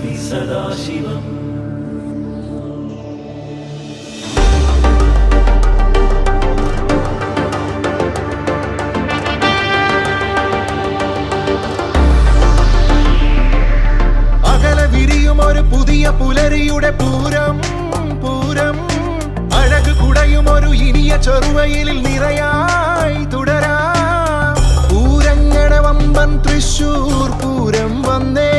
നമാമ്യസ്മി സദാശിവം. ഒരു പുതിയ പുലരിയുടെ പൂരം പൂരം, അഴക് കുടയും ഒരു ഇനിയ ചെറുവയിലിൽ നിറയായി തുടരാം. പൂരങ്ങട വമ്പൻ തൃശൂർ പൂരം വന്നേ.